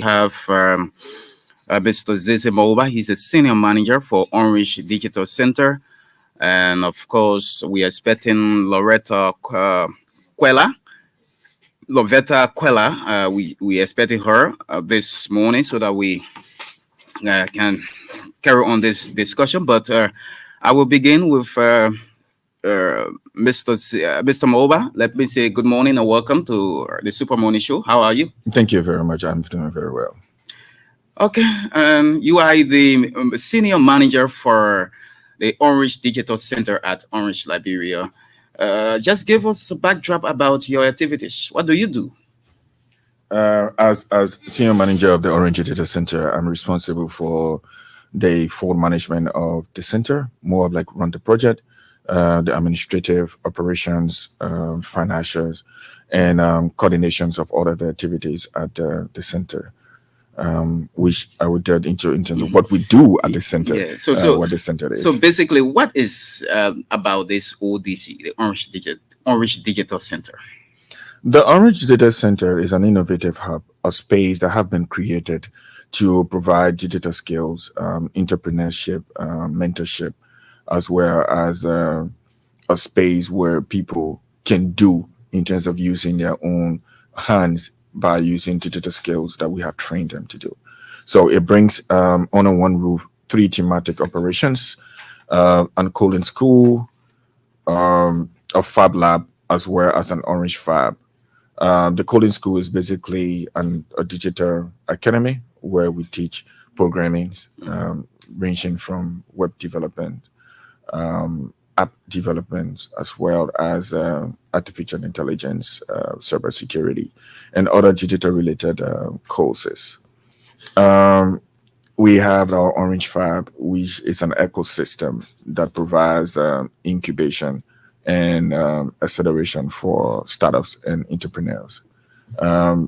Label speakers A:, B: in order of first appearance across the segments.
A: have Mr. Zizi Moba. He's a senior manager for Orange Digital Center. And of course, we are expecting Quella. Lovetta Quella. We are expecting her this morning so that we can carry on this discussion. But I will begin with Mr. Moba. Let me say good morning and welcome to the Super Morning Show. How are you?
B: Thank you very much. I'm doing very well.
A: Okay, you are the senior manager for the Orange Digital Center at Orange Liberia. Just give us a backdrop about your activities. What do you do?
B: As senior manager of the Orange Data Center, I'm responsible for the full management of the center, more of like run the project, the administrative operations, financials, and coordinations of all of the activities at the center. Which I would delve into what we do at the center,
A: Yeah. So
B: what the center
A: so
B: is.
A: basically, what is about this ODC, the Orange Digital Center?
B: The Orange Data Center is an innovative hub, a space that have been created to provide digital skills, entrepreneurship, mentorship, as well as a space where people can do in terms of using their own hands by using digital skills that we have trained them to do. So it brings under one roof three thematic operations, an coding school, a fab lab, as well as an orange fab. The coding school is basically a digital academy where we teach programming, ranging from web development, app development, as well as artificial intelligence, cybersecurity, and other digital related courses. Um, we have our Orange Fab, which is an ecosystem that provides incubation and acceleration for startups and entrepreneurs.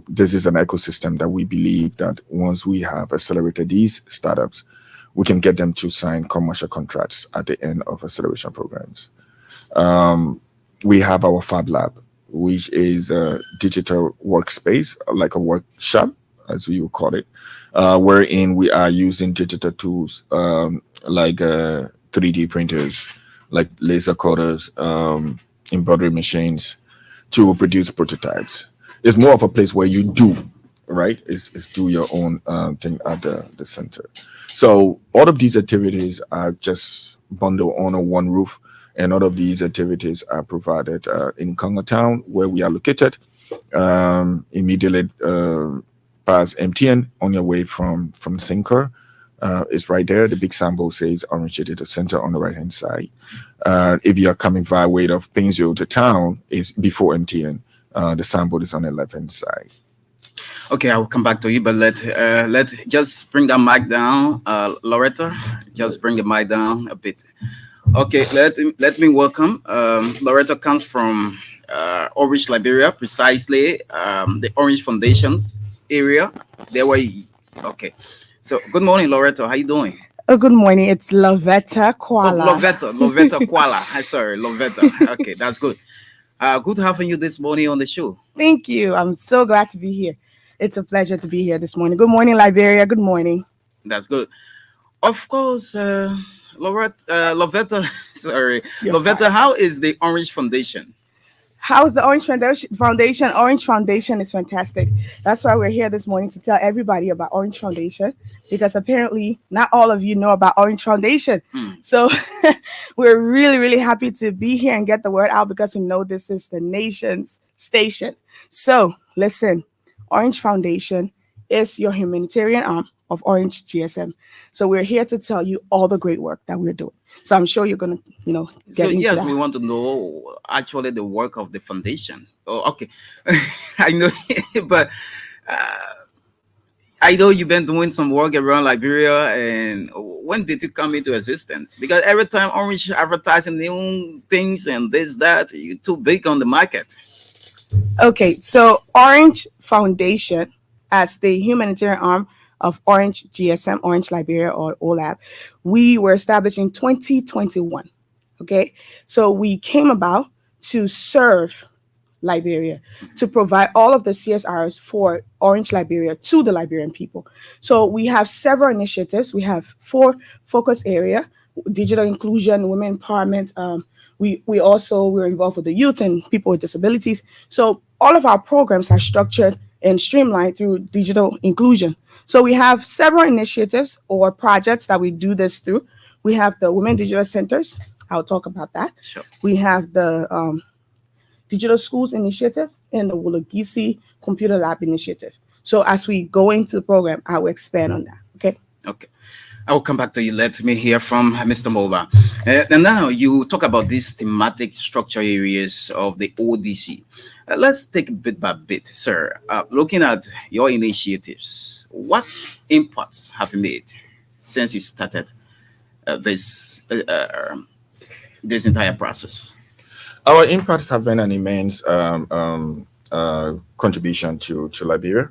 B: This is an ecosystem that we believe that once we have accelerated these startups, we can get them to sign commercial contracts at the end of acceleration programs. We have our Fab Lab, which is a digital workspace, like a workshop, as we would call it, wherein we are using digital tools like 3D printers, like laser cutters, embroidery machines to produce prototypes. It's more of a place where you do, right? It's do your own thing at the center. So all of these activities are just bundled under one roof, and all of these activities are provided in Congo Town, where we are located, immediately past MTN on your way from Sinker. It's right there. The big symbol says Orange Data Center on the right hand side. If you are coming via way of Painesville to town, is before MTN. The symbol is on the left hand side.
A: Okay, I will come back to you, but let just bring that mic down, Loretta. Just bring the mic down a bit. Okay, let me welcome. Loretta comes from Orange, Liberia, precisely the Orange Foundation area. There were okay. So good morning, Loretta. How you doing?
C: Oh, good morning. It's Lovetta
A: Oh,
C: Kuala.
A: Lovetta Kuala. Sorry, Lovetta. Okay, that's good. Good having you this morning on the show.
C: Thank you. I'm so glad to be here. It's a pleasure to be here this morning. Good morning, Liberia. Good morning.
A: That's good. Of course, Lovetta. Sorry,
C: You're
A: Lovetta.
C: fine.
A: How is the Orange Foundation?
C: How's the Orange Foundation? Orange Foundation is fantastic. That's why we're here this morning to tell everybody about Orange Foundation, because apparently not all of you know about Orange Foundation.
A: Mm.
C: So we're really, really happy to be here and get the word out, because we know this is the nation's station. So listen, Orange Foundation is your humanitarian arm of Orange GSM. So we're here to tell you all the great work that we're doing. So I'm sure you're going to,
A: So
C: get into
A: yes,
C: that.
A: we want to know actually the work of the foundation. Oh, okay. I know, but I know you've been doing some work around Liberia. And when did you come into existence? Because every time Orange advertising new things and this that, you're too big on the market.
C: Okay, so Orange Foundation, as the humanitarian arm of Orange GSM, Orange Liberia, or OLAB, we were established in 2021. Okay, so we came about to serve Liberia to provide all of the CSRs for Orange Liberia to the Liberian people. So we have several initiatives. We have four focus area: digital inclusion, women empowerment. We're involved with the youth and people with disabilities. So all of our programs are structured and streamlined through digital inclusion. So we have several initiatives or projects that we do this through. We have the Women Digital Centers. I'll talk about that.
A: Sure.
C: We have the Digital Schools Initiative and the Wulagisi Computer Lab Initiative. So as we go into the program, I will expand on that. Okay.
A: Okay. I will come back to you. Let me hear from Mr. Mova. And now you talk about these thematic structure areas of the ODC. Let's take bit by bit, sir. Looking at your initiatives, what impacts have you made since you started this entire process?
B: Our impacts have been an immense contribution to Liberia.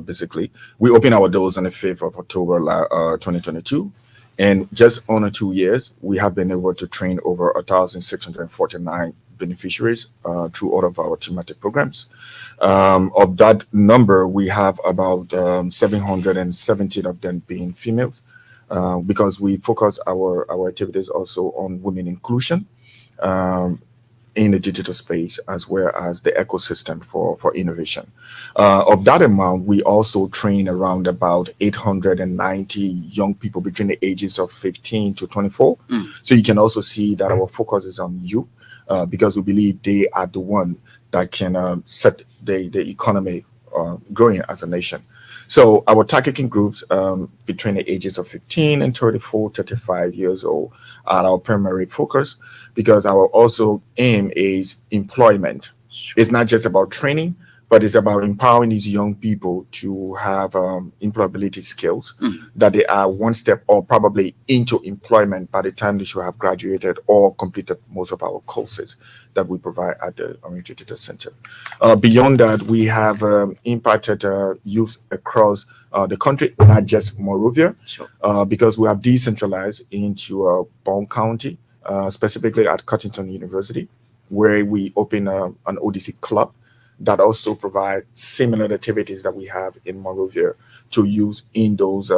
B: Basically, we opened our doors on the 5th of October 2022. And just under 2 years, we have been able to train over 1,649 beneficiaries through all of our thematic programs. Of that number, we have about 717 of them being females, because we focus our activities also on women inclusion. In the digital space, as well as the ecosystem for innovation. Of that amount, we also train around about 890 young people between the ages of 15 to 24. So you can also see that our focus is on youth, because we believe they are the one that can set the economy growing as a nation. So our targeting groups between the ages of 15 and 34, 35 years old are our primary focus, because our also aim is employment. It's not just about training, but it's about empowering these young people to have employability skills that they are one step or probably into employment by the time they should have graduated or completed most of our courses that we provide at the Orange Digital Center. Beyond that, we have impacted youth across the country, not just Monrovia,
A: Sure.
B: because we have decentralized into Bond County, specifically at Cottington University, where we open an ODC club that also provide similar activities that we have in Monrovia to use in those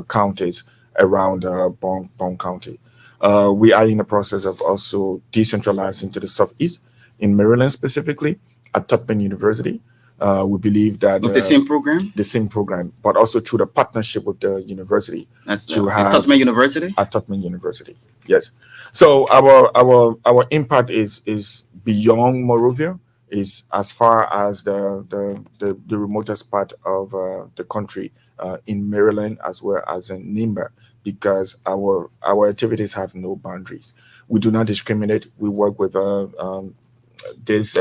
B: counties around Bond County. We are in the process of also decentralizing to the southeast in Maryland, specifically at Tubman University. We believe that
A: With the same program?
B: the same program, but also through the partnership with the university
A: That's
B: to
A: at
B: have
A: Tubman University?
B: at Tubman University. Yes. So our impact is beyond Monrovia, is as far as the remotest part of the country, in Maryland as well as in Nimba, because our activities have no boundaries. We do not discriminate. We work with these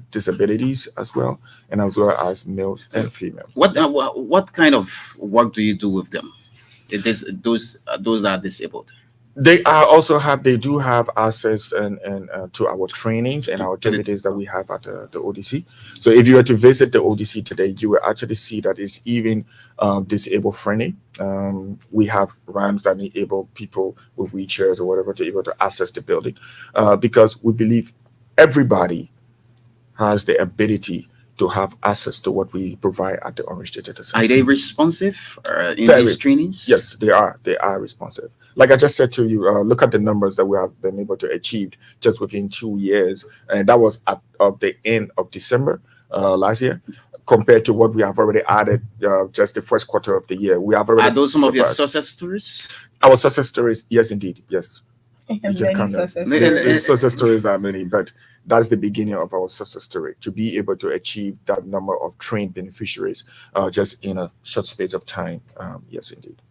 B: disabilities as well, and as well as male and female.
A: What kind of work do you do with them? It is those that are disabled.
B: They do have access and to our trainings and our activities that we have at the ODC. So if you were to visit the ODC today, you will actually see that it's even disabled friendly. We have ramps that enable people with wheelchairs or whatever to be able to access the building, because we believe everybody has the ability to have access to what we provide at the Orange Digital Center.
A: Are they responsive in
B: Very.
A: these trainings?
B: Yes, they are. They are responsive. Like I just said to you, look at the numbers that we have been able to achieve just within 2 years, and that was at of the end of December last year, compared to what we have already added just the first quarter of the year. We have already.
A: Are those some of your
B: surpassed.
A: success stories?
B: Our success stories? Yes, indeed. Yes.
C: And
B: You can
C: many
B: count them.
C: success
A: Yeah,
B: The success stories are many, but that's the beginning of our success story, to be able to achieve that number of trained beneficiaries just in a short space of time. Yes, indeed.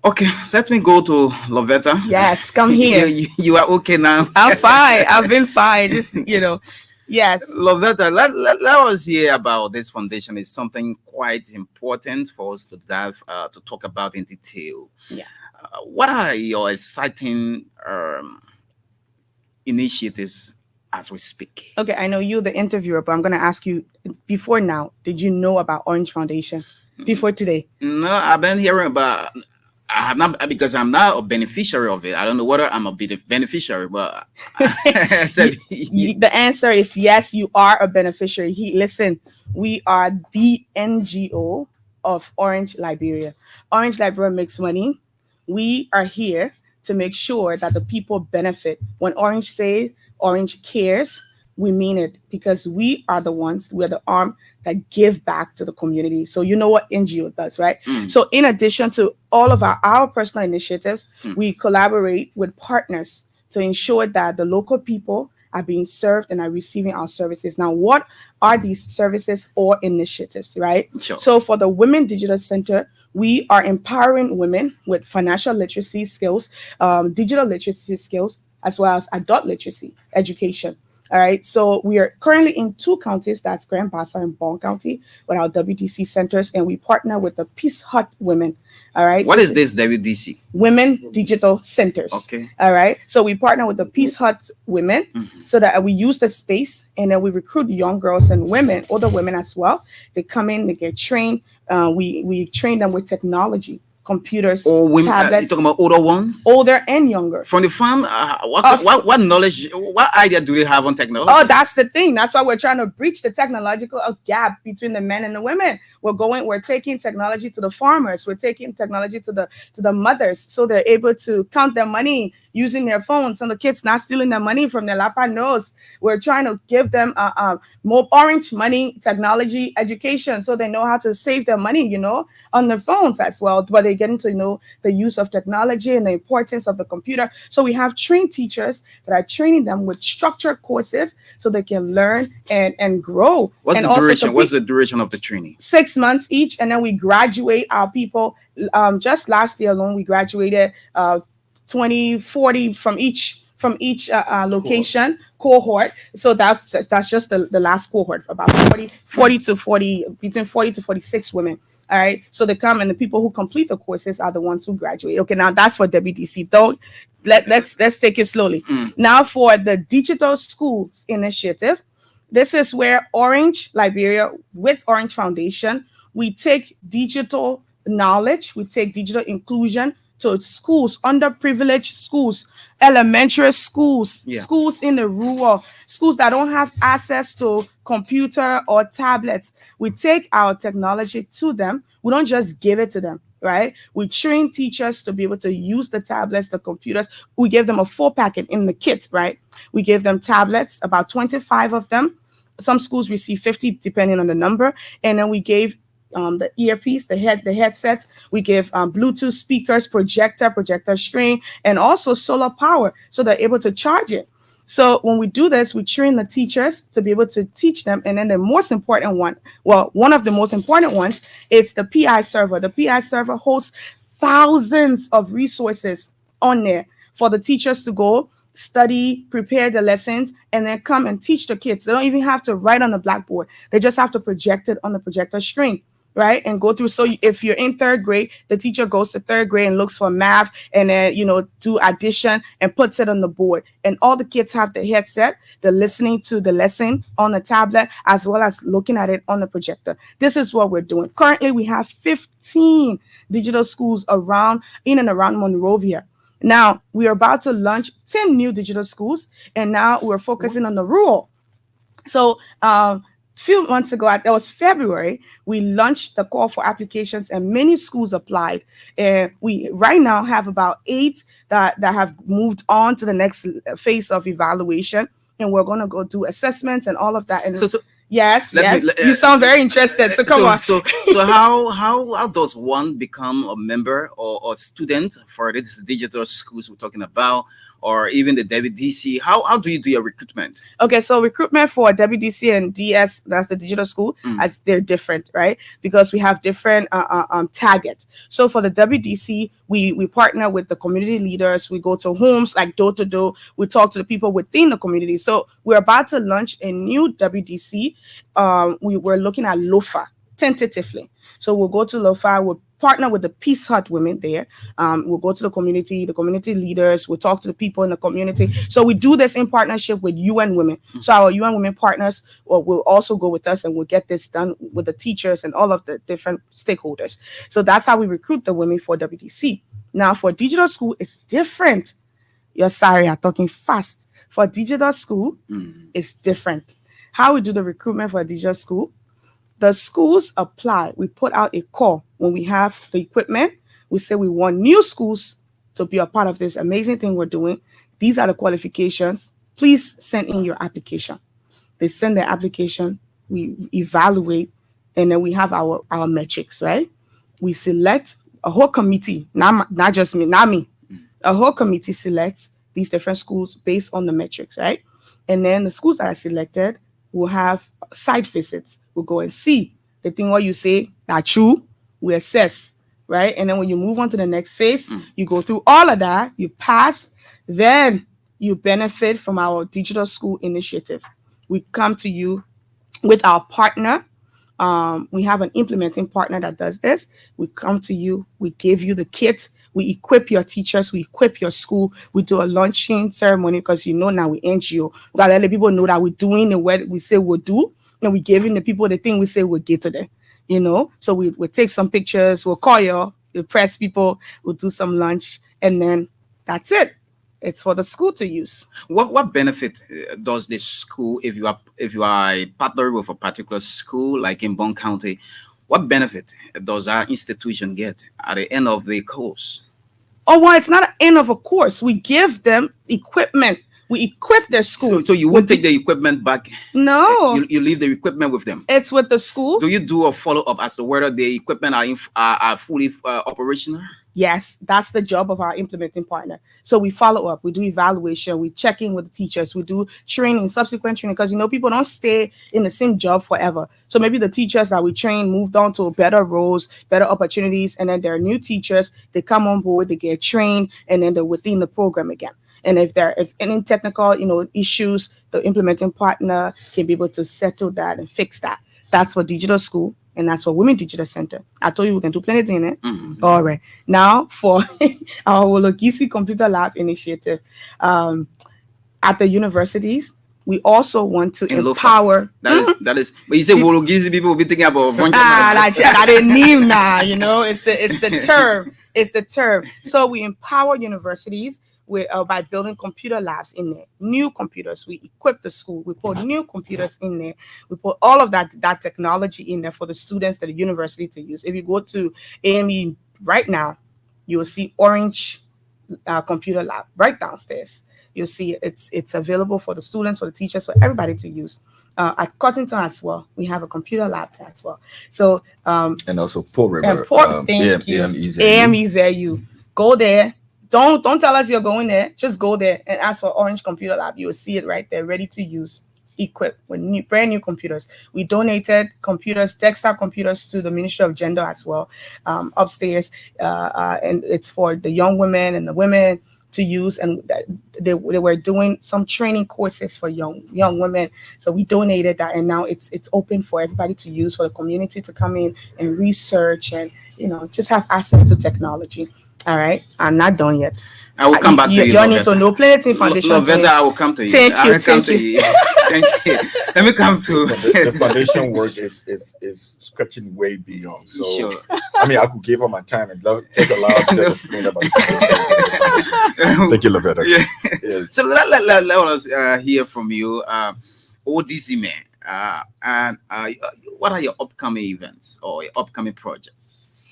A: Okay, let me go to Lovetta.
C: Yes, come here.
A: You are okay now.
C: I'm fine. I've been fine. Just yes.
A: Lovetta, let us hear about this foundation. It's something quite important for us to dive to talk about in detail.
C: Yeah.
A: What are your exciting initiatives as we speak?
C: Okay, I know you, the interviewer, but I'm gonna ask you before now. Did you know about Orange Foundation before today?
A: No, I've been hearing about. I have not, because I'm not a beneficiary of it. I don't know whether I'm a bit beneficiary, but I said,
C: The answer is yes, you are a beneficiary. Listen, we are the NGO of Orange Liberia. Orange Liberia makes money. We are here to make sure that the people benefit. When Orange says Orange cares, we mean it, because we are the ones, we're the arm that give back to the community. So you know what NGO does, right?
A: mm,
C: So in addition to all of our personal initiatives,
A: mm.
C: we collaborate with partners to ensure that the local people are being served and are receiving our services. Now, what are these services or initiatives, right?
A: Sure.
C: So for the Women Digital Center, we are empowering women with financial literacy skills, digital literacy skills, as well as adult literacy education. All right. So we are currently in two counties, that's Grand Bassa and Bond County, with our WDC centers, and we partner with the Peace Hut Women. All right.
A: What is this WDC?
C: Women Digital Centers.
A: Okay.
C: All right. So we partner with the Peace Hut Women,
A: Mm-hmm.
C: so that we use the space, and then we recruit young girls and women, older women as well. They come in, they get trained. We train them with technology, computers,
A: Or women, you
C: tablets,
A: talking about older ones?
C: older and younger.
A: From the farm,
C: Of-
A: what knowledge, what idea do they have on technology?
C: Oh, that's the thing. That's why we're trying to breach the technological gap between the men and the women. We're taking technology to the farmers. We're taking technology to the mothers, so they're able to count their money using their phones, and the kids not stealing their money from their lapa nose. We're trying to give them more orange money technology education, so they know how to save their money, on their phones as well. But they're getting to know the use of technology and the importance of the computer. So we have trained teachers that are training them with structured courses, so they can learn and grow.
A: What's
C: and
A: the
C: also
A: duration?
C: compete.
A: What's the duration of the training?
C: 6 months each, and then we graduate our people. Just last year alone, we graduated 20, 40 from each location cohort. So that's just the last cohort, about 40 to 40, between 40 to 46 women. All right. So they come, and the people who complete the courses are the ones who graduate. Okay, now that's for WDC. Don't let's take it slowly.
A: Mm.
C: Now for the Digital Schools Initiative, this is where Orange Liberia, with Orange Foundation, we take digital knowledge, we take digital inclusion to schools, underprivileged schools, elementary schools,
A: Yeah.
C: schools in the rural, schools that don't have access to computer or tablets. We take our technology to them. We don't just give it to them, right? We train teachers to be able to use the tablets, the computers. We give them a full packet in the kit, right? We give them tablets, about 25 of them. Some schools receive 50 depending on the number. And then we gave the earpiece, the headsets. We give Bluetooth speakers, projector screen, and also solar power, so they're able to charge it. So when we do this, we train the teachers to be able to teach them. And then the most important one, well, one of the most important ones is the PI server. The PI server hosts thousands of resources on there for the teachers to go study, prepare the lessons, and then come and teach the kids. They don't even have to write on the blackboard. They just have to project it on the projector screen, right? And go through. So if you're in third grade, the teacher goes to third grade and looks for math, and then, do addition and puts it on the board. And all the kids have the headset. They're listening to the lesson on the tablet, as well as looking at it on the projector. This is what we're doing. Currently, we have 15 digital schools in and around Monrovia. Now, we're about to launch 10 new digital schools, and now we're focusing on the rural. So, few months ago, that was February, we launched the call for applications, and many schools applied. And we right now have about 8 that have moved on to the next phase of evaluation, and we're going to go do assessments and all of that. And
A: So
C: yes,
A: let
C: yes,
A: me-
C: you sound very interested. So come on.
A: So how does one become a member or student for these digital schools we're talking about, or even the WDC? How do you do your recruitment?
C: Okay, so recruitment for WDC and DS, that's the digital school, as they're different, right? Because we have different targets. So for the WDC, we partner with the community leaders. We go to homes, like door to door. We talk to the people within the community. So we're about to launch a new WDC. We're looking at Lofa tentatively. So we'll go to Lofa. We'll partner with the Peace Hut women there. We'll go to the community leaders. We'll talk to the people in the community. So we do this in partnership with UN Women. So our UN Women partners will also go with us, and we'll get this done with the teachers and all of the different stakeholders. So that's how we recruit the women for WDC. Now, for digital school, it's different. You're sorry, I'm talking fast. For digital school, it's different. How we do the recruitment for digital school, the schools apply. We put out a call when we have the equipment. We say we want new schools to be a part of this amazing thing we're doing. These are the qualifications. Please send in your application. They send their application, we evaluate, and then we have our metrics, right? We select a whole committee, not just me, not me. A whole committee selects these different schools based on the metrics, right? And then the schools that are selected will have site visits. We'll go and see the thing what you say that true. We assess, right? And then when you move on to the next phase, you go through all of that, you pass, then you benefit from our digital school initiative. We come to you with our partner. We have an implementing partner that does this. We come to you, we give you the kit, we equip your teachers, we equip your school, we do a launching ceremony because now we NGO. We gotta let the people know that we're doing the what we say we'll do, and we giving the people the thing we say we'll get to them. So we'll take some pictures, we'll call you, we'll press people, we'll do some lunch, and then that's it. It's for the school to use.
A: What benefit does the school, if you are a partner with a particular school like in Bond County, what benefit does our institution get at the end of the course?
C: Oh, well, it's not an end of a course. We give them equipment. We equip their school.
A: So you won't take the equipment back?
C: No.
A: You leave the equipment with them?
C: It's with the school.
A: Do you do a follow-up as to whether the equipment are fully operational?
C: Yes, that's the job of our implementing partner. So we follow up, we do evaluation, we check in with the teachers, we do training, subsequent training, because people don't stay in the same job forever. So maybe the teachers that we train moved on to better roles, better opportunities, and then there are new teachers, they come on board, they get trained, and then they're within the program again. And if any technical, issues, the implementing partner can be able to settle that and fix that. That's for digital school. And that's for Women Digital Center. I told you we can do plenty in it. All right. Now for our Wologisi Computer Lab initiative. At the universities, we also want to empower.
A: That is. But you say Wologisi, people will be thinking about.
C: I didn't name now. It's the term. It's the term. So we empower universities by building computer labs in there, new computers. We equip the school. We put new computers in there. We put all of that technology in there for the students at the university to use. If you go to AME right now, you will see Orange Computer Lab right downstairs. You'll see it's available for the students, for the teachers, for everybody to use. At Cottington as well, we have a computer lab as well. So
B: and also Paul River,
C: thank you. AMEZU. Go there. Don't tell us you're going there. Just go there and ask for Orange Computer Lab. You will see it right there, ready to use, equipped with brand new computers. We donated computers, desktop computers, to the Ministry of Gender as well, upstairs, and it's for the young women and the women to use. And they were doing some training courses for young women. So we donated that, and now it's open for everybody to use, for the community to come in and research and just have access to technology. All right, I'm not done yet.
A: I will come back to you.
C: You need to know plenty foundation.
A: Lovetta, I will come to you.
C: Thank you.
A: Thank you. Let me come to
B: the foundation work is stretching way beyond. So
A: sure.
B: I mean, I could give her my time and just allow her to just explain about it. Thank you, Lovetta.
A: Yeah.
B: Yes.
A: So let us hear from you, ODC man. And what are your upcoming events or your upcoming projects?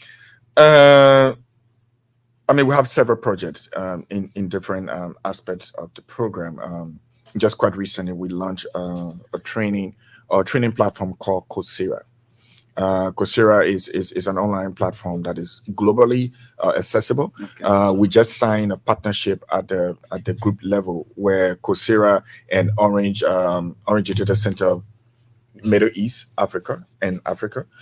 B: I mean, we have several projects in different aspects of the program. Just quite recently, we launched a training platform called Coursera. Coursera is an online platform that is globally accessible. Okay. We just signed a partnership at the group level where Coursera and Orange Data Center Middle East Africa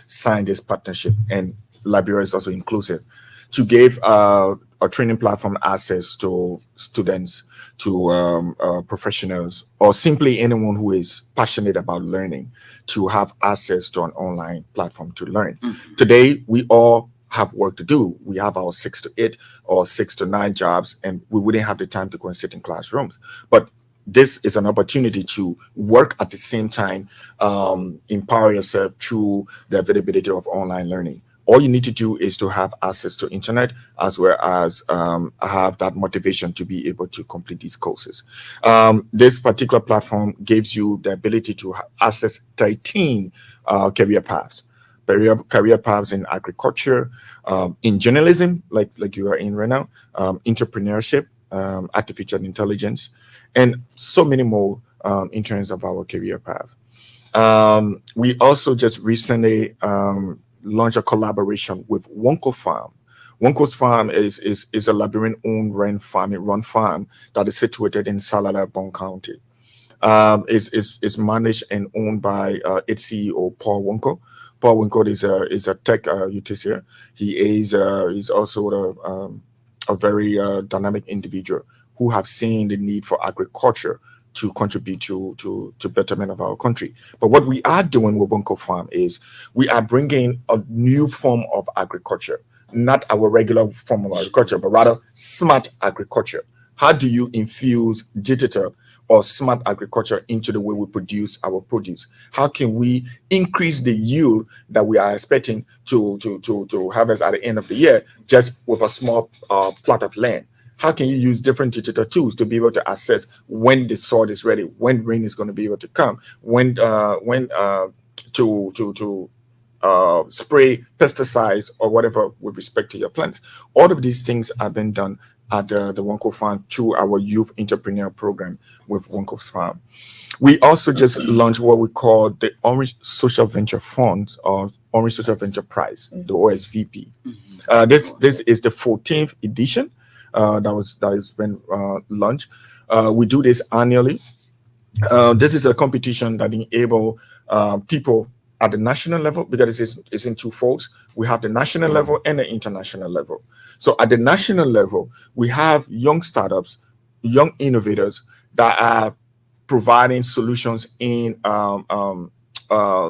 B: signed this partnership, and Liberia is also inclusive, to give a training platform access to students, to professionals, or simply anyone who is passionate about learning, to have access to an online platform to learn. Mm-hmm. Today, we all have work to do. We have our 6 to 8 or 6 to 9 jobs, and we wouldn't have the time to go and sit in classrooms. But this is an opportunity to work at the same time, empower yourself through the availability of online learning. All you need to do is to have access to internet, as well as have that motivation to be able to complete these courses. This particular platform gives you the ability to access 13 career paths. Career paths in agriculture, in journalism, like you are in right now, entrepreneurship, artificial intelligence, and so many more in terms of our career path. We also just recently launched a collaboration with Wonko Farm. Wonko's farm is a labyrinth-owned run farm that is situated in Salala, Bon County. Is managed and owned by its CEO Paul Wonko. Paul Wonko is a tech utility. He's also a very dynamic individual who have seen the need for agriculture to contribute to betterment of our country. But what we are doing with Wonko Farm is we are bringing a new form of agriculture, not our regular form of agriculture, but rather smart agriculture. How do you infuse digital or smart agriculture into the way we produce our produce? How can we increase the yield that we are expecting to harvest at the end of the year just with a small plot of land? How can you use different digital tools to be able to assess when the soil is ready, when rain is going to be able to come, when to spray pesticides or whatever with respect to your plants? All of these things have been done at the Wonko Farm through our youth entrepreneur program with Wonko Farm. We also just launched what we call the Orange Social Venture Fund, or Orange Social Venture Prize, the OSVP. This is the 14th edition that has been launched. We do this annually. This is a competition that enable people at the national level, because it's in two folds. We have the national level and the international level. So at the national level, we have young startups, young innovators that are providing solutions in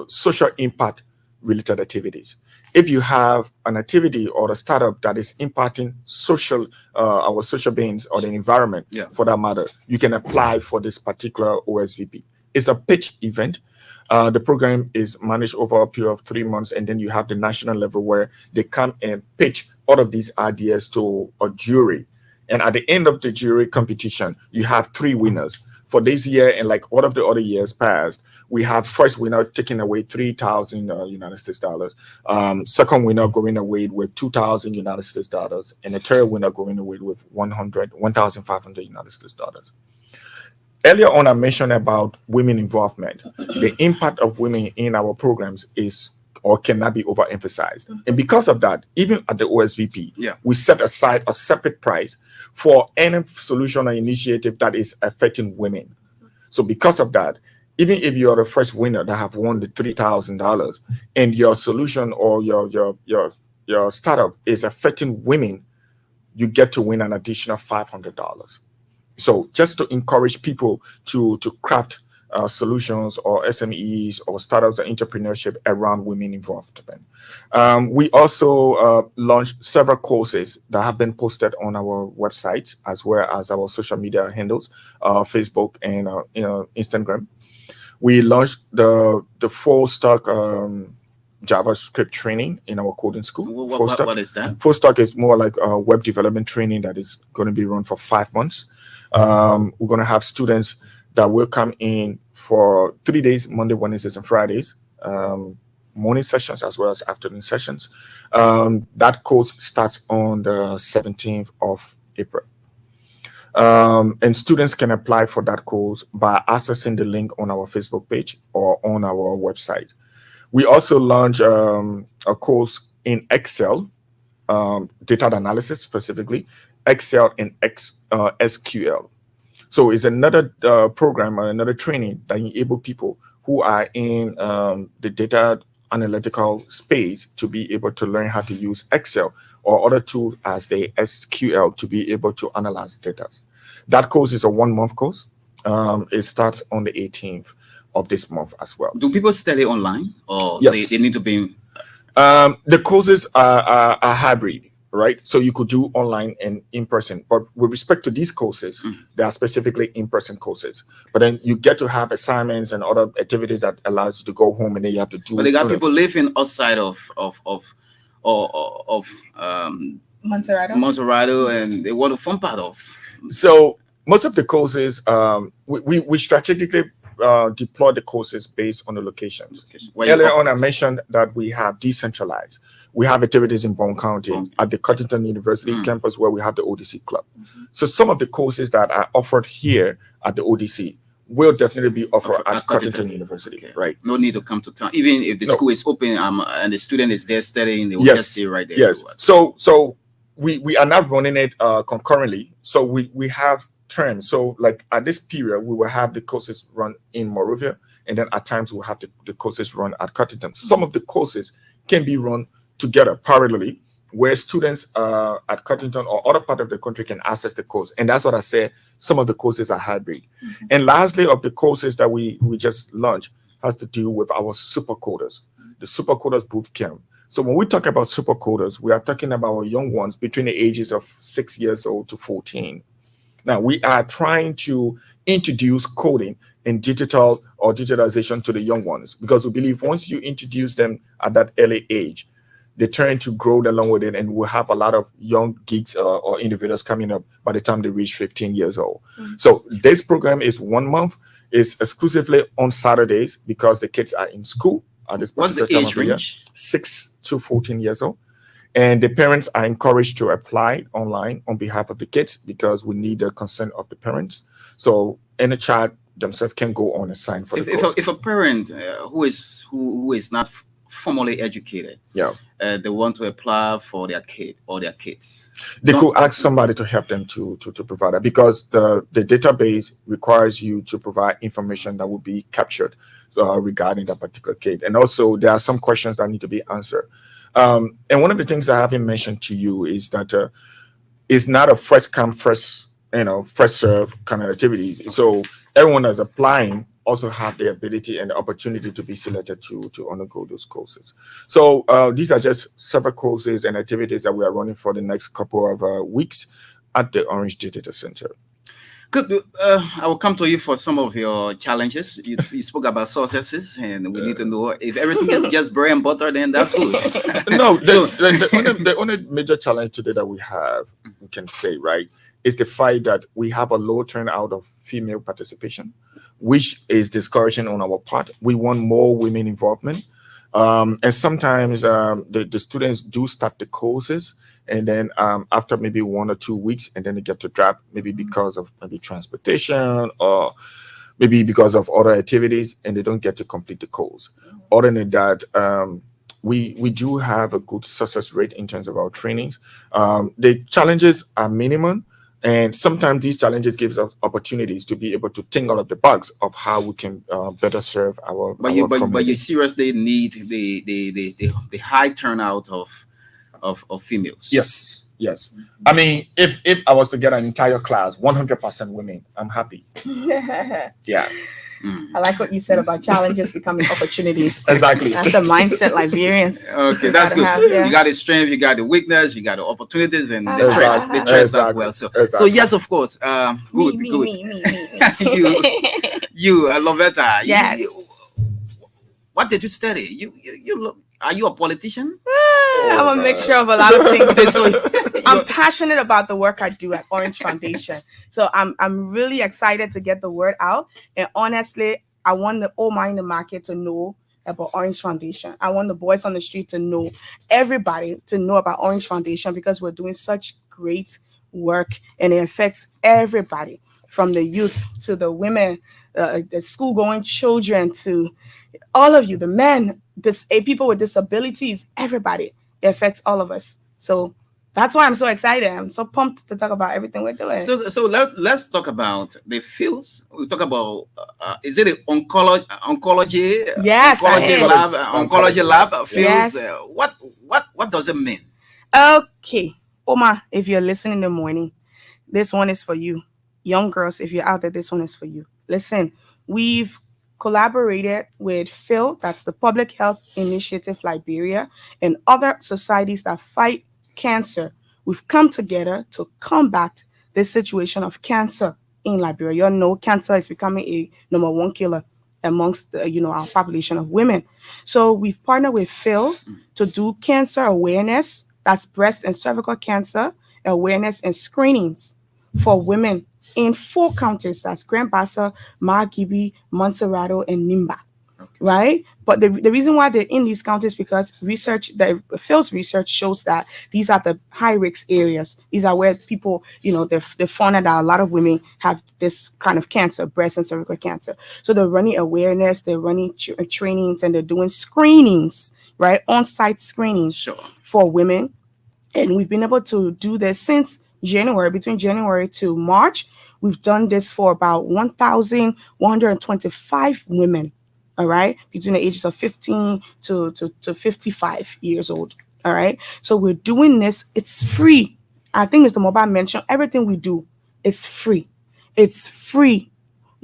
B: social impact related activities. If you have an activity or a startup that is impacting our social beings or the environment, for that matter, you can apply for this particular OSVP. It's a pitch event. The program is managed over a period of 3 months, and then you have the national level where they come and pitch all of these ideas to a jury. And at the end of the jury competition, you have 3 winners. For this year, and like all of the other years past, we have first winner taking away 3,000 United States dollars, second winner going away with 2,000 United States dollars, and the third winner going away with 1,500 United States dollars. Earlier on, I mentioned about women involvement. The impact of women in our programs is or cannot be overemphasized. And because of that, even at the OSVP, we set aside a separate price for any solution or initiative that is affecting women. So because of that, even if you are the first winner that have won the $3,000 and your solution or your startup is affecting women, you get to win an additional $500. So just to encourage people to craft solutions or SMEs or startups or entrepreneurship around women involvement. We also launched several courses that have been posted on our website, as well as our social media handles, Facebook and Instagram. We launched the full stack JavaScript training in our coding school.
A: What is that?
B: Full stack is more like a web development training that is going to be run for 5 months. We're going to have students that will come in for 3 days, Monday, Wednesdays, and Fridays, morning sessions as well as afternoon sessions. That course starts on the 17th of April. And students can apply for that course by accessing the link on our Facebook page or on our website. We also launched a course in Excel, data analysis specifically, Excel and SQL. So it's another program or another training that enable people who are in the data analytical space to be able to learn how to use Excel or other tools as the SQL to be able to analyze data. That course is a 1-month course. It starts on the 18th of this month as well.
A: Do people study online, or
B: yes,
A: they need to be?
B: The courses are hybrid. Right, so you could do online and in person, but with respect to these courses, they are specifically in-person courses. But then you get to have assignments and other activities that allows you to go home, and then you have to do.
A: But they got people living outside of of
C: Montserrat.
A: Monserrato, and they want to form part of.
B: So most of the courses, we strategically deploy the courses based on the locations.
A: Where you
B: Earlier on, I mentioned that we have decentralized. We have activities in Bond County
A: Bond.
B: at the Cottington University
A: Mm.
B: campus where we have the ODC club. So some of the courses that are offered here at the ODC will definitely be offered at Cottington University,
A: Okay.
B: right?
A: No need to come to town, even if the
B: No.
A: school is open and the student is there studying. They will
B: Yes.
A: just stay right there.
B: Yes. So we are not running it concurrently. So we have terms. So like at this period, we will have the courses run in Morovia, and then at times we'll have the courses run at Cottington. Some of the courses can be run together parallelly, where students at Cottington or other part of the country can access the course. And that's what I said. Some of the courses are hybrid. And lastly, of the courses that we just launched has to do with our supercoders, the supercoders boot camp. So when we talk about supercoders, we are talking about young ones between the ages of 6 years old to 14. Now we are trying to introduce coding and digital or digitalization to the young ones, because we believe once you introduce them at that early age, they tend to grow along with it, and we'll have a lot of young geeks or individuals coming up by the time they reach 15 years old. So this program is 1 month. It's exclusively on Saturdays because the kids are in school at this
A: What's
B: particular
A: the
B: time
A: age
B: of the year,
A: range?
B: 6 to 14 years old. And the parents are encouraged to apply online on behalf of the kids because we need the consent of the parents. So any child themselves can go on and sign for the course.
A: If a parent who is not formally educated,
B: Yeah.
A: They want to apply for their kid or their kids,
B: They
A: don't-
B: could ask somebody to help them to provide that, because the database requires you to provide information that will be captured regarding that particular kid. And also there are some questions that need to be answered. And one of the things I haven't mentioned to you is that it's not a first come first serve kind of activity. So everyone that's applying also have the ability and the opportunity to be selected to undergo those courses. So these are just several courses and activities that we are running for the next couple of weeks at the Orange Data Center.
A: Good. I will come to you for some of your challenges. You spoke about successes, and we need to know if everything is just bread and butter, then that's good.
B: No,
A: So-
B: the only major challenge today that we have, we can say, right, is the fact that we have a low turnout of female participation, which is discouraging on our part. We want more women involvement. And sometimes the students do start the courses, and then after maybe 1 or 2 weeks, and then they get to drop, maybe because of maybe transportation or maybe because of other activities, and they don't get to complete the course. Other than that, we do have a good success rate in terms of our trainings. The challenges are minimum, and sometimes these challenges give us opportunities to be able to think out of the box of how we can better serve our
A: but you
B: community.
A: seriously need the high turnout of females.
B: Yes. I mean, if I was to get an entire class, 100% women, I'm happy. Yeah,
C: I like what you said about challenges becoming opportunities.
B: exactly.
C: That's a mindset Liberians.
A: Okay, that's good.
C: gotta have, yeah.
A: You got the strength, you got the weakness, you got the opportunities, and the
C: Exactly.
A: threats as
B: Exactly.
A: well. So
B: Exactly.
A: yes, of course. Good,
C: me,
A: good.
C: me.
A: You, Lovetta.
C: Yes.
A: What did you study? You look. Are you a politician?
C: I'm a mixture of a lot of things.
A: Okay, so
C: I'm passionate about the work I do at Orange Foundation. So I'm really excited to get the word out. And honestly, I want the old mind in the market to know about Orange Foundation. I want the boys on the street to know, everybody to know about Orange Foundation, because we're doing such great work and it affects everybody, from the youth to the women, the school going children, to all of you, the men, people with disabilities, everybody. It affects all of us. So that's why I'm so excited. I'm so pumped to talk about everything we're doing.
A: so let's talk about the fields. We talk about is it an oncology?
C: Yes, I
A: Oncology
C: am.
A: lab. Oncology lab fields.
C: Yes.
A: What does it mean?
C: Okay, Oma, if you're listening in the morning, this one is for you. Young girls, if you're out there, this one is for you. Listen, we've collaborated with PHIL, that's the Public Health Initiative Liberia, and other societies that fight cancer. We've come together to combat this situation of cancer in Liberia. You all know cancer is becoming a number one killer amongst our population of women. So we've partnered with Phil to do cancer awareness. That's breast and cervical cancer awareness and screenings for women in 4 counties. That's Grand Bassa, Margibi, Montserrado, and Nimba,
A: Okay.
C: right? But the reason why they're in these counties because the Phil's research shows that these are the high risk areas. These are where people, they found out that a lot of women have this kind of cancer, breast and cervical cancer. So they're running awareness, they're running trainings, and they're doing screenings, right? On-site screenings
A: Sure.
C: for women, and we've been able to do this since January, between January to March. We've done this for about 1,125 women, all right, between the ages of 15 to 55 years old, all right. So we're doing this, it's free. I think Mr. Mobile mentioned everything we do is free. It's free.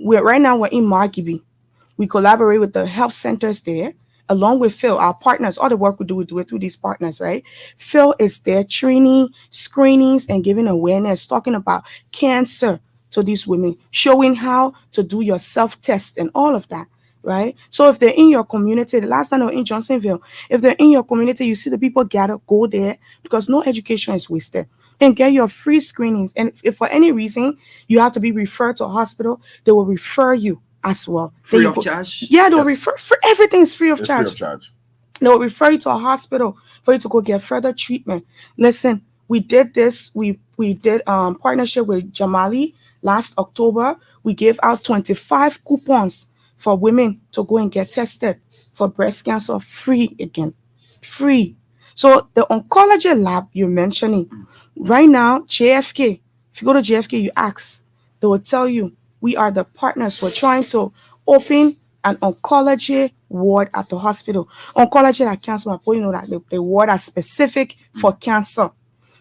C: Right now we're in Margibi. We collaborate with the health centers there, along with Phil, our partners. All the work we do it through these partners, right? Phil is there training, screenings, and giving awareness, talking about cancer to these women, showing how to do your self-test and all of that, right? So if they're in your community, the last time they were in Johnsonville, if they're in your community, you see the people gather, go there because no education is wasted. And get your free screenings. And if for any reason you have to be referred to a hospital, they will refer you as well.
A: Free of charge?
C: Yeah, they'll
A: Yes.
C: refer for everything is free of
B: It's free
C: charge.
B: of charge.
C: They'll refer you to a hospital for you to go get further treatment. Listen, we did this. We did partnership with Jamali last October. We gave out 25 coupons for women to go and get tested for breast cancer free again. Free. So the oncology lab you're mentioning right now, JFK. If you go to JFK, you ask, they will tell you we are the partners. We're trying to open an oncology ward at the hospital. Oncology like cancer, but you know that the ward are specific for cancer.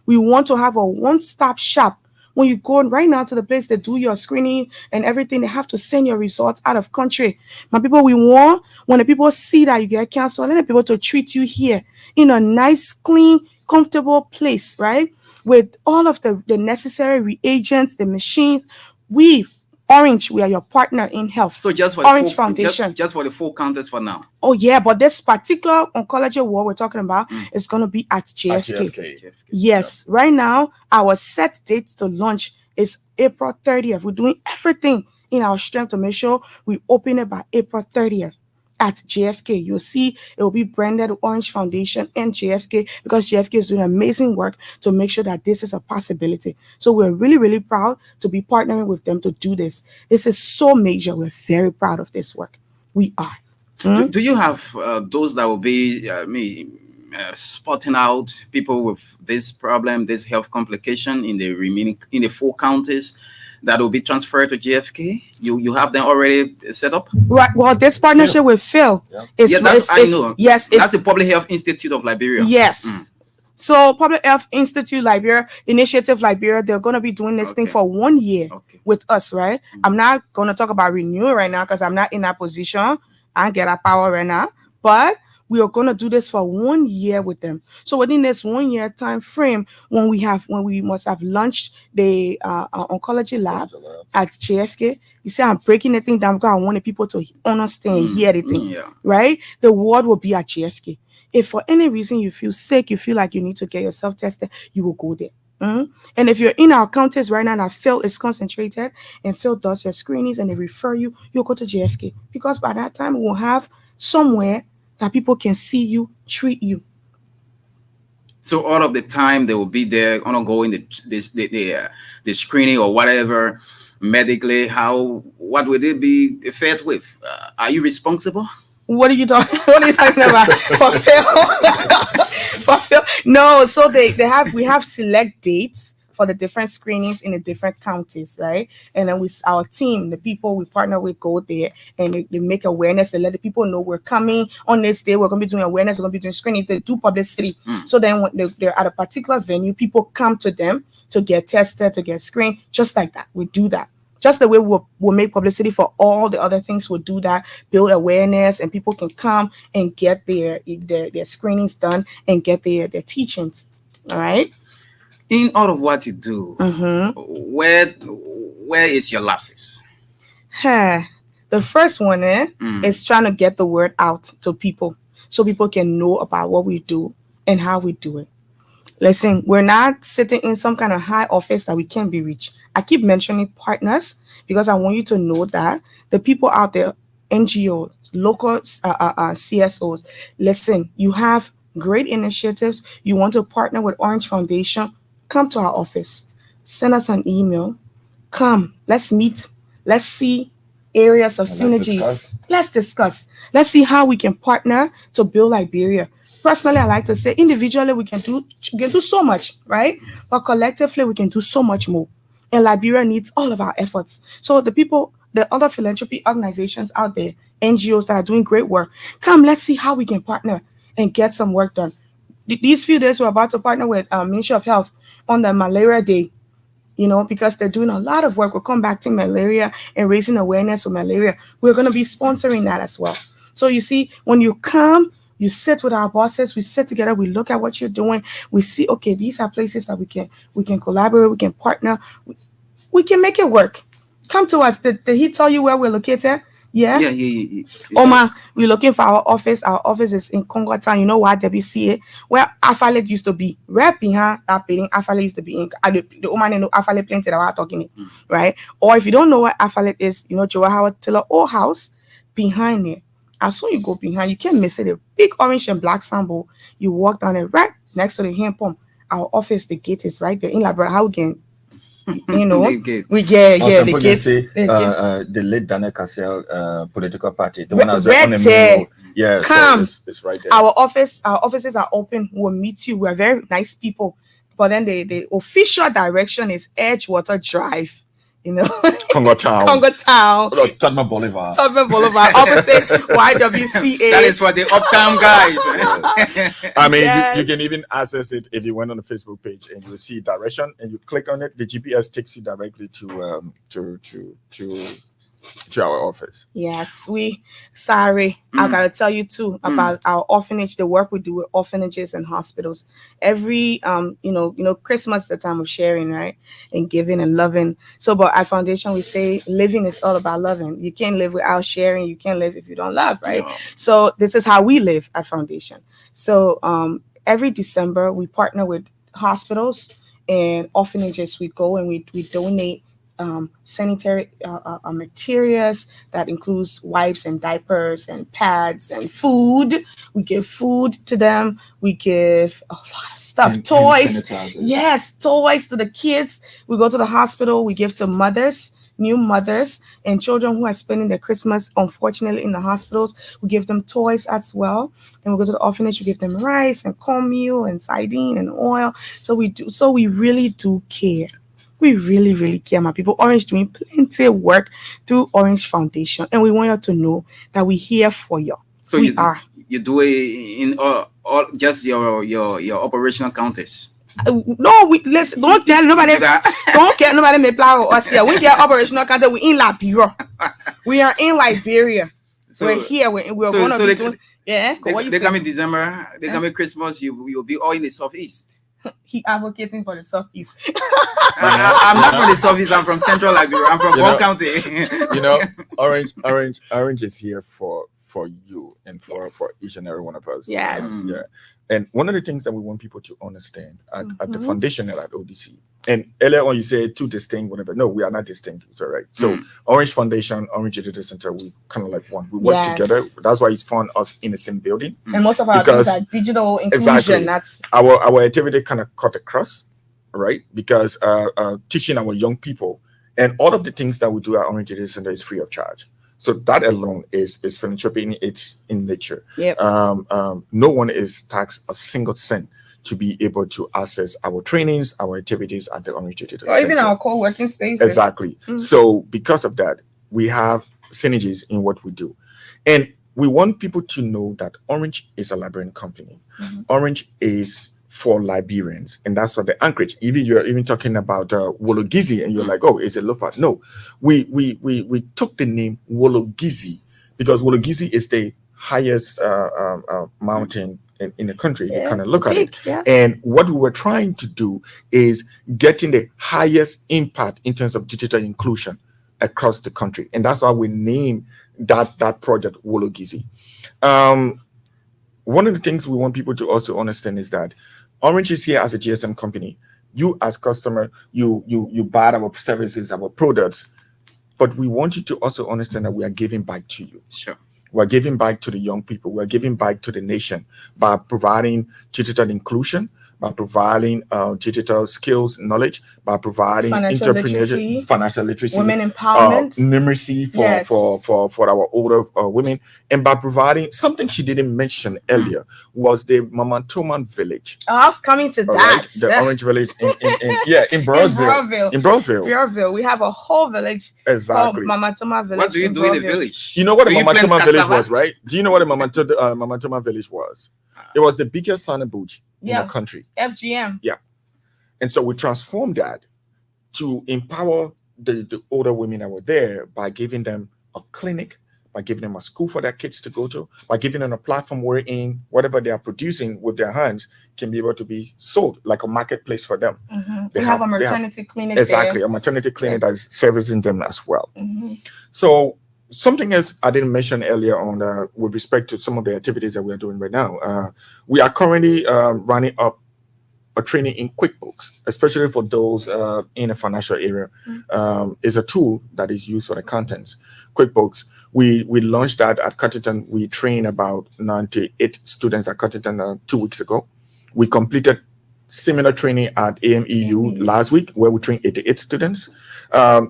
C: We want to have a one-stop shop. When you go right now to the place they do your screening and everything, they have to send your results out of country. My people, we want when the people see that you get cancer, let the people to treat you here in a nice, clean, comfortable place, right? With all of the necessary reagents, the machines. We Orange, we are your partner in health.
A: So just for
C: Orange
A: the four,
C: Foundation.
A: just for the 4 counters for now.
C: Oh yeah, but this particular oncology war we're talking about is going to be at JFK.
B: JFK.
C: Yes, right now our set date to launch is April 30th. We're doing everything in our strength to make sure we open it by April 30th at JFK. You'll see it will be branded Orange Foundation and JFK because JFK is doing amazing work to make sure that this is a possibility. So we're really, really proud to be partnering with them to do this. This is so major. We're very proud of this work. We are.
A: Do you have those that will be spotting out people with this problem, this health complication in the remaining in the 4 counties that will be transferred to JFK? You have them already set up?
C: Right. Well, this partnership with Phil is
A: Yeah, that's I know.
C: Yes,
A: That's the Public Health Institute of Liberia.
C: yes. So Public Health Institute Liberia, Initiative Liberia, they're going to be doing this thing
A: Okay.
C: for 1 year
A: Okay.
C: with us, right? I'm not going to talk about renewal right now because I'm not in that position. I get that power right now. But we are going to do this for 1 year with them. So within this 1 year time frame, when we must have launched the oncology lab at JFK, you see, I'm breaking the thing down because I wanted people to understand and hear the thing,
A: Yeah.
C: right? The ward will be at JFK. If for any reason you feel sick, you feel like you need to get yourself tested, you will go there. And if you're in our counties right now that Phil is concentrated and Phil does your screenings and they refer you, you'll go to JFK because by that time we will have somewhere that people can see you, treat you.
A: So all of the time they will be there undergoing the screening or whatever medically. What would it be fed with? Are you responsible?
C: What are you talking? What are you talking about? For Phil? For Phil? No. So we have select dates for the different screenings in the different counties, right? And then our team, the people we partner with, go there and they make awareness and let the people know we're coming on this day. We're going to be doing awareness. We're going to be doing screening. They do publicity. So then when they're at a particular venue, people come to them to get tested, to get screened, just like that. We do that. Just the way we'll make publicity for all the other things, we'll do that, build awareness, and people can come and get their screenings done and get their teachings. All right.
A: In all of what you where is your lapses?
C: The The first one
A: Mm.
C: is trying to get the word out to people so people can know about what we do and how we do it. Listen, we're not sitting in some kind of high office that we can't be reached. I keep mentioning partners because I want you to know that the people out there, NGOs, local CSOs, listen, you have great initiatives. You want to partner with Orange Foundation, come to our office. Send us an email. Come, let's meet. Let's see areas of
B: And let's
C: synergy.
B: discuss.
C: Let's discuss. Let's see how we can partner to build Liberia. Personally, I like to say individually we can do so much, right? But collectively we can do so much more. And Liberia needs all of our efforts. So the people, the other philanthropy organizations out there, NGOs that are doing great work, come, let's see how we can partner and get some work done. These few days we're about to partner with Ministry of Health on the Malaria Day, because they're doing a lot of work with combating malaria and raising awareness of malaria. We're going to be sponsoring that as well. So you see, when you come, you sit with our bosses, we sit together, we look at what you're doing, we see, okay, these are places that we can collaborate, we can partner, we can make it work. Come to us. Did he tell you where we're located? Yeah.
A: Yeah, he
C: Oma, we're looking for our office. Our office is in Congo Town. You know what, WCA, where Afalet used to be. Right behind that building, Afalet used to be in. The Oma know Afalet plenty that we're talking it, right? Or if you don't know what Afalet is, Joe Howard Taylor old house behind it. As soon you go behind, you can't miss it. A big orange and black symbol. You walk down it right next to the hand pump. Our office, the gate is right there in Labrador. How we can,
A: They
C: we get
B: Also,
C: the
B: put
C: gate.
B: say
C: The gate.
B: the late Daniel Cassell political party, the one that's
C: Right
B: on the
C: there.
B: main road. Yeah,
C: Come.
B: so it's right there.
C: Our offices are open. We'll meet you. We're very nice people. But then the official direction is Edgewater Drive,
B: Congo Town,
C: Congo Town,
B: Tottenham Boulevard.
C: Tubman Boulevard, opposite YWCA.
A: That is for the uptown guys, man.
B: I mean,
C: Yes.
B: you can even access it if you went on the Facebook page and you see direction and you click on it. The GPS takes you directly to our office.
C: Yes, sorry, I gotta tell you too about our orphanage, the work we do with orphanages and hospitals. Every Christmas is the time of sharing, right? And giving and loving. So but at Foundation we say living is all about loving. You can't live without sharing, you can't live if you don't love, right?
A: No.
C: So this is how we live at Foundation. So every December we partner with hospitals and orphanages. We go and we donate sanitary materials that includes wipes and diapers and pads and food. We give food to them. We give a lot of stuff,
B: And
C: toys.
B: sanitizers.
C: Yes, toys to the kids. We go to the hospital. We give to mothers, new mothers, and children who are spending their Christmas, unfortunately, in the hospitals. We give them toys as well. And we go to the orphanage. We give them rice and cornmeal and sardine and oil. So we really do care. We really, really care, my people. Orange doing plenty of work through Orange Foundation, and we want you to know that we're here for you.
A: So
C: we are.
A: you do it in all just your operational counters.
C: No, listen. Don't tell nobody. Don't care nobody may plow us here. We get operational country. We in Liberia. We are in Liberia.
A: So
C: we're here. We're
A: so-
C: gonna
A: so
C: be
A: they-
C: doing. Yeah. What you
A: they
C: say?
A: come in December, they come in Christmas, you'll be all in the southeast.
C: He advocating for the southeast.
A: I'm not from the southeast, I'm from central Liberia. I'm from
B: You
A: Vaughan
B: know-
A: County.
B: You know, Orange is here for you and for each and every one of us.
C: Yes.
B: Yeah. And one of the things that we want people to understand at the foundation and at ODC, and earlier on you said too distinct, whatever. No, we are not distinct. It's all right. So Orange Foundation, Orange Digital Center, we kind of like one. We work
C: Yes.
B: together. That's why it's found us in the same building.
C: And most of our
B: Because-
C: things are digital inclusion.
B: Exactly.
C: That's
B: Our activity kind of cut across, right? Because teaching our young people and all of the things that we do at Orange Digital Center is free of charge. So that alone is philanthropy in nature.
C: Yep.
B: No one is taxed a single cent to be able to access our trainings, our activities at the Orange Digital
C: or
B: Center.
C: even our co-working spaces.
B: Exactly. So because of that, we have synergies in what we do. And we want people to know that Orange is a Liberian company. Orange is for Liberians, and that's what the anchorage. Even you're even talking about Wologizi, and you're like, oh, is it Lofa? No, we took the name Wologizi because Wologizi is the highest mountain in the country. You kind of look at it, and what we were trying to do is getting the highest impact in terms of digital inclusion across the country, and that's why we named that project Wologizi. Um, One of the things we want people to also understand is that Orange is here as a GSM company. You as customer, you buy our services, our products, but we want you to also understand that we are giving back to you.
A: Sure.
B: We're giving back to the young people. We're giving back to the nation by providing digital inclusion, by providing digital skills, knowledge, by providing
C: Financial
B: entrepreneurship,
C: literacy,
B: financial literacy,
C: women empowerment.
B: numeracy
C: Yes.
B: for our older women, and by providing something she didn't mention earlier was the Mama Toman village.
C: Oh, I was coming to
B: All
C: that.
B: right, the Orange Village in yeah in
C: In
B: Brownsville,
C: Broadville.
B: in Brownsville,
C: Pureville. We have a whole village called
B: exactly.
C: Mama Toma
A: What
C: Village
A: do you
C: in
A: do in the
C: Broadville.
A: village?
B: You know what the
A: Do you
B: Mama
A: plant
B: Toma village
A: cassava?
B: was, right? Do you know what the Mama Toma village was? It was the biggest sanabuj in the
C: Yeah.
B: country.
C: FGM.
B: Yeah. And so we transformed that to empower the older women that were there by giving them a clinic, by giving them a school for their kids to go to, by giving them a platform wherein whatever they are producing with their hands can be able to be sold, like a marketplace for them.
C: We have a
B: they have
C: maternity clinic
B: exactly
C: there.
B: a maternity clinic that is servicing them as well.
C: Mhm.
B: So something else I didn't mention earlier on with respect to some of the activities that we are doing right now, we are currently running up a training in QuickBooks, especially for those in a financial area. Is a tool that is used for accountants. QuickBooks, we launched that at Cuttington. We trained about 98 students at Cuttington 2 weeks ago. We completed similar training at AMEU last week, where we trained 88 students.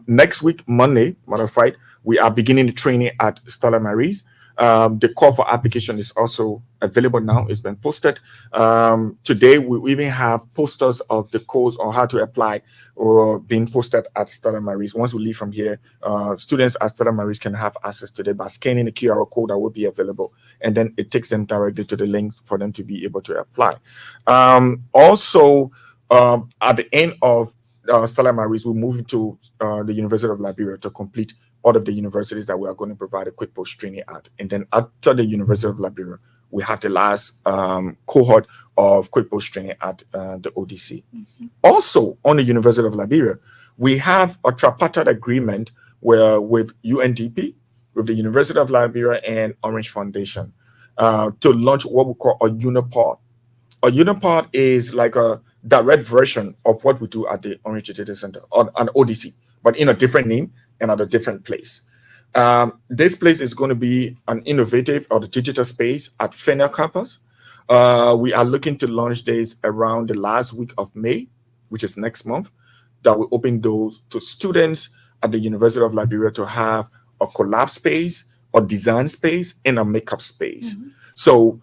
B: Next week, Monday, matter of fact, we are beginning the training at Stella Marie's. The call for application is also available now. It's been posted. Today, we even have posters of the course on how to apply or being posted at Stella Marie's. Once we leave from here, students at Stella Marie's can have access to it by scanning the QR code that will be available. And then it takes them directly to the link for them to be able to apply. Also, at the end of Stella Marie's, we're moving to the University of Liberia to complete all of the universities that we are going to provide a QuickBooks training at. And then after the University of Liberia, we have the last cohort of QuickBooks training at the ODC. Also, on the University of Liberia, we have a tripartite agreement with UNDP, with the University of Liberia and Orange Foundation to launch what we call a Unipod. A Unipod is like a direct version of what we do at the Orange Data Center on an ODC, but in a different name and at a different place. This place is going to be an innovative or the digital space at Fenner campus. We are looking to launch this around the last week of May, which is next month, that will open doors to students at the University of Liberia to have a collab space, a design space, and a makeup space. So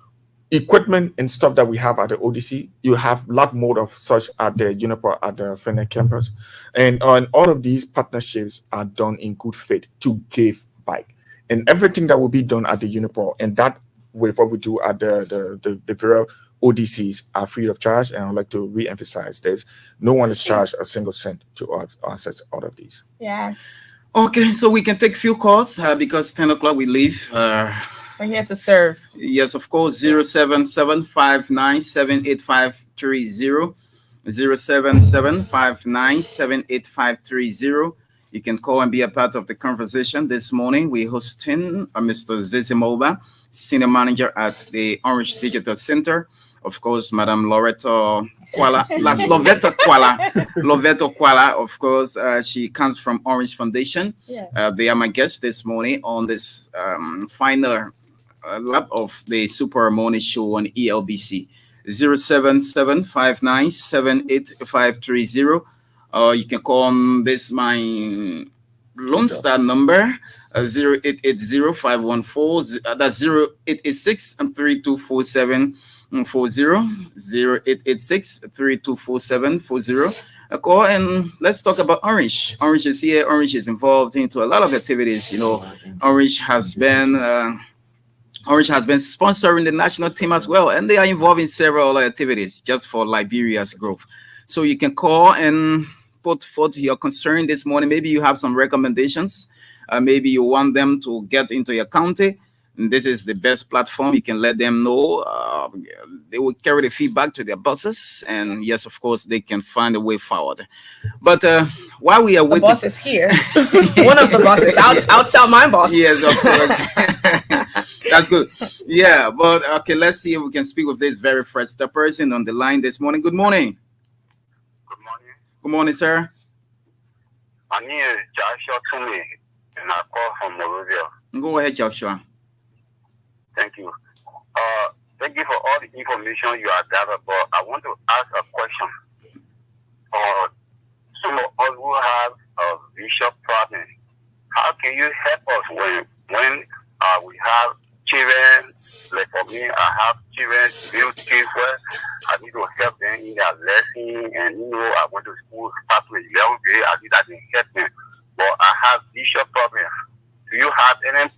B: equipment and stuff that we have at the ODC, you have a lot more of such at the Juniper at the Fenner campus. And all of these partnerships are done in good faith to give back. And everything that will be done at the Juniper and that with what we do at the various ODCs are free of charge. And I'd like to re-emphasize this. No one is charged a single cent to access all of these.
C: Yes.
A: Okay, so we can take few calls because 10 o'clock we leave.
C: We're here to serve.
A: Yes, of course, 07759785530. 07759785530. You can call and be a part of the conversation. This morning, we're hosting Mr. Zizimoba, Senior Manager at the Orange Digital Center. Of course, Madam Loreto Kuala, Loveto Kuala, of course, she comes from Orange Foundation.
C: Yes.
A: They are my guests this morning on this final lap of the Super Morning Show on ELBC. 07759785530. You can call on this my Lone Star number 0880-514 that's 0886 and 324740 0886-324740. Call and let's talk about Orange. Orange is here. Orange is involved into a lot of activities. You know, Orange has been sponsoring the national team as well, and they are involved in several other activities just for Liberia's growth. So you can call and put forth your concern this morning. Maybe you have some recommendations. Maybe you want them to get into your county. And this is the best platform. You can let them know. They will carry the feedback to their bosses, and yes, of course, they can find a way forward. But while we are
C: The
A: waiting,
C: boss is here. One of the bosses. I'll tell my boss.
A: yes, of course, that's good. Yeah, but okay, let's see if we can speak with this very first person on the line this morning. Good morning.
D: Good morning.
A: Good morning, sir.
D: My name is Joshua Toomey, and I call from Morovia.
A: Go ahead, Joshua.
D: Thank you. Thank you for all the information you have gathered, but I want to ask a question. Some of us who have a vision problem, how can you help us when we have children? Like for me, I have children, little kids where I need to help them in their lesson, and I went to school start with 11th grade. I didn't help them, but I have vision problem. Do you have any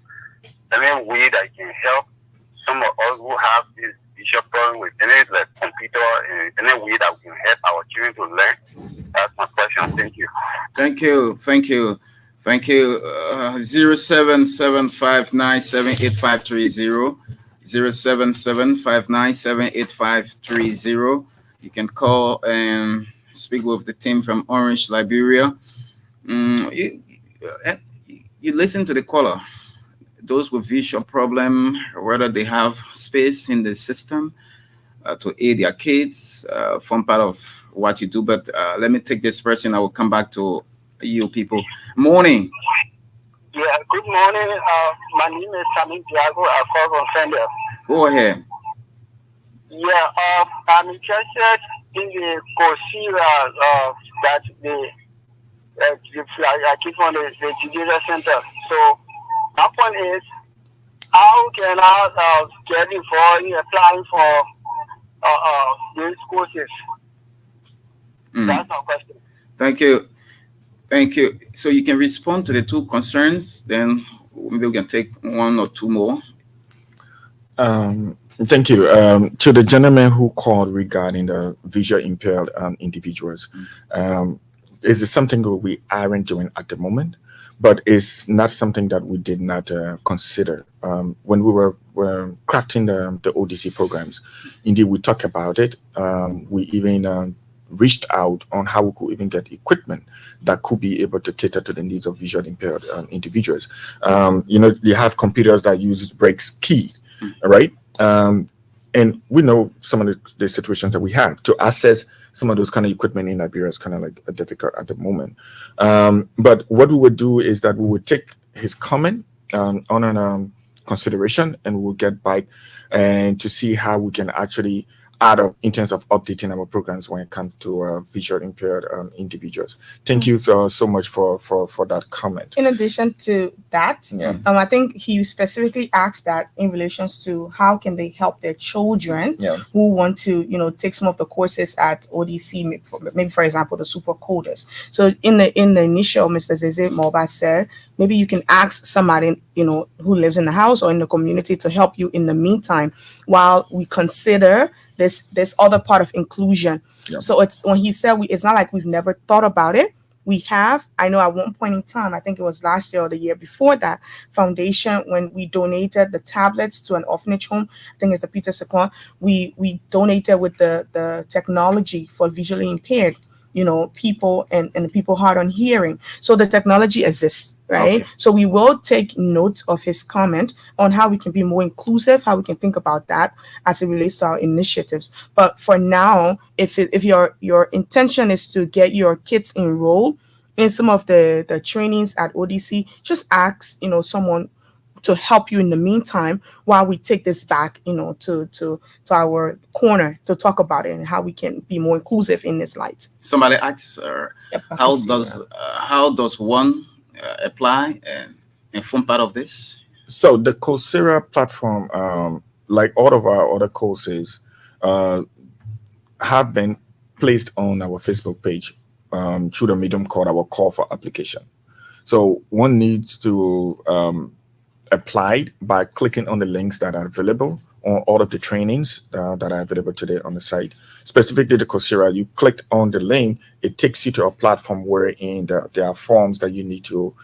D: way that you can help some of us who have this vision problem with any like computer and any way that we can help our children to learn? That's my question. Thank you.
A: Thank you. Thank you. Thank you. 07759785530. 07759785530. You can call and speak with the team from Orange, Liberia. Uh, you listen to the caller. Those with visual problem, whether they have space in the system to aid their kids, form part of what you do. But let me take this person. I will come back to you people. Morning.
D: Yeah, good morning. My name is Sammy Diago. I call from Fender.
A: Go ahead.
D: Yeah, I'm interested in the Coursera that I keep on the digital center. So my point is, how can I get involved in applying for these courses? That's my question.
A: Thank you. Thank you. So you can respond to the two concerns, then maybe we can take one or two more.
B: Thank you. To the gentleman who called regarding the visual impaired individuals, is it something that we aren't doing at the moment? But it's not something that we did not consider when we were crafting the ODC programs. Indeed, we talked about it. We even reached out on how we could even get equipment that could be able to cater to the needs of visually impaired individuals. You have computers that uses breaks key, right? And we know some of the situations that we have to access some of those kind of equipment in Liberia is kind of like difficult at the moment. But what we would do is that we would take his comment on an consideration, and we'll get back and to see how we can actually add up in terms of updating our programs when it comes to visually impaired individuals. Thank you so much for that comment.
C: In addition to that, I think he specifically asked that in relations to how can they help their children who want to, take some of the courses at ODC, maybe for example, the super coders. So in the initial, Mr. Zeze Moba said, maybe you can ask somebody, who lives in the house or in the community to help you in the meantime while we consider this other part of inclusion. So it's when he said it's not like we've never thought about it. We have. I know at one point in time, I think it was last year or the year before that, foundation, when we donated the tablets to an orphanage home, I think it's the Peter Seclon, we donated with the technology for visually impaired people and people hard on hearing. So the technology exists, right? Okay. So we will take note of his comment on how we can be more inclusive, how we can think about that as it relates to our initiatives. But for now, if your intention is to get your kids enrolled in some of the trainings at ODC, just ask, someone to help you in the meantime while we take this back, to our corner to talk about it and how we can be more inclusive in this light.
A: Somebody asks, how does one apply and form part of this?
B: So the Coursera platform, like all of our other courses, have been placed on our Facebook page through the medium called our call for application. So one needs to applied by clicking on the links that are available on all of the trainings that are available today on the site. Specifically the Coursera, you click on the link, it takes you to a platform wherein there are forms that you need to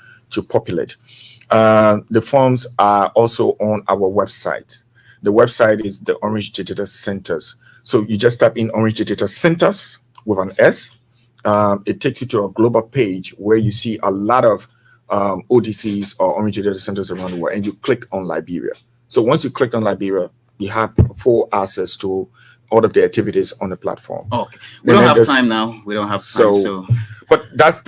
B: populate. The forms are also on our website. The website is the Orange Digital Centers. So you just type in Orange Digital Centers with an S. It takes you to a global page where you see a lot of ODCs or Orange Digital Centers around the world, and you click on Liberia. So once you click on Liberia, you have full access to all of the activities on the platform.
A: Okay, we
B: And
A: don't
B: then
A: have
B: there's
A: time now. We don't have time.
B: so,
A: So
B: but that's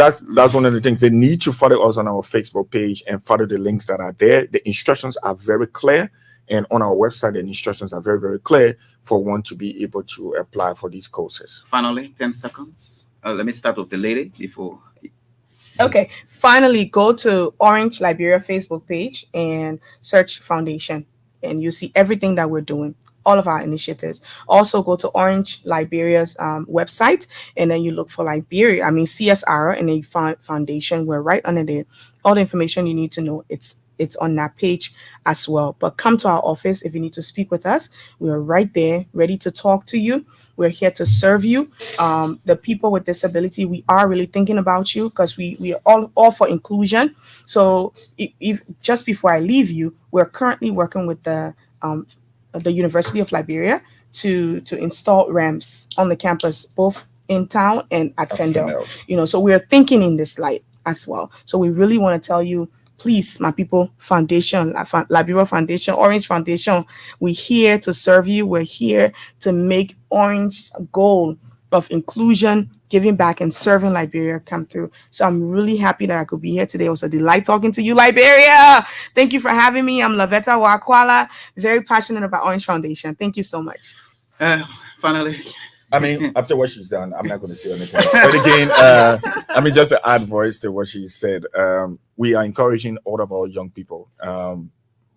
B: one of the things. They need to follow us on our Facebook page and follow the links that are there. The instructions are very clear, and on our website, the instructions are very, very clear for one to be able to apply for these courses.
A: finally, 10 seconds. Let me start with the lady before.
C: Okay, finally, go to Orange Liberia Facebook page and search foundation, and you see everything that we're doing, all of our initiatives. Also, go to Orange Liberia's website, and then you look for Liberia, I mean CSR, and then you find foundation. We're right under there. All the information you need to know, it's on that page as well. But come to our office if you need to speak with us. We are right there, ready to talk to you. We're here to serve you. The people with disability, we are really thinking about you because we are all for inclusion. So if just before I leave you, we're currently working with the University of Liberia to install ramps on the campus, both in town and at Fendel.
B: Fendel.
C: So we are thinking in this light as well. So we really want to tell you, please, my people, Foundation, Liberia Foundation, Orange Foundation, we're here to serve you. We're here to make Orange's goal of inclusion, giving back, and serving Liberia come through. So I'm really happy that I could be here today. It was a delight talking to you, Liberia. Thank you for having me. I'm Lavetta Wakwala, very passionate about Orange Foundation. Thank you so much.
A: Finally,
B: I mean, after what she's done, I'm not going to say anything. But again, I mean, just to add voice to what she said, we are encouraging all of our young people,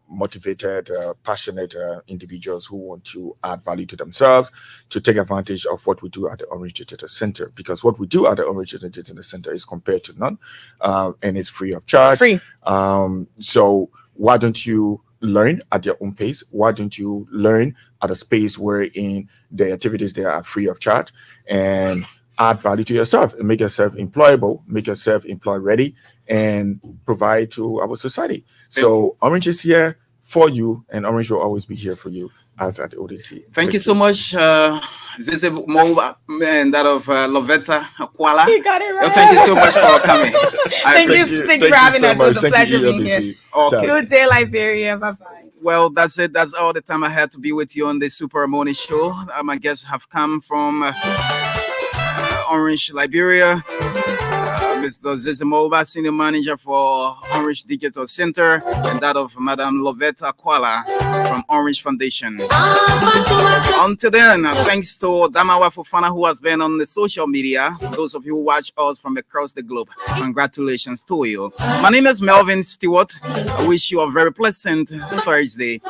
B: motivated, passionate individuals who want to add value to themselves to take advantage of what we do at the Orange Digital Center. Because what we do at the Orange Digital Center is compared to none, and it's free of charge.
C: Free.
B: So why don't you learn at your own pace? Why don't you learn at a space wherein the activities there are free of charge, and add value to yourself and make yourself employable, make yourself employed ready, and provide to our society. So Orange is here for you, and Orange will always be here for you as at the ODC.
A: thank you so much, Zizi Moba and that of Lovetta Kuala.
C: You got it right.
A: Thank you so much for coming.
C: Thank you for having us. It was a pleasure being here.
A: Okay.
C: Good day, Liberia. Bye-bye.
A: Well, that's it. That's all the time I had to be with you on this Super Morning Show. My guests have come from Orange, Liberia. Mr. Zizimoba, Senior Manager for Orange Digital Center, and that of Madam Lovetta Kuala from Orange Foundation. Until then, thanks to Damawa Fofana, who has been on the social media. Those of you who watch us from across the globe, congratulations to you. My name is Melvin Stewart. I wish you a very pleasant Thursday.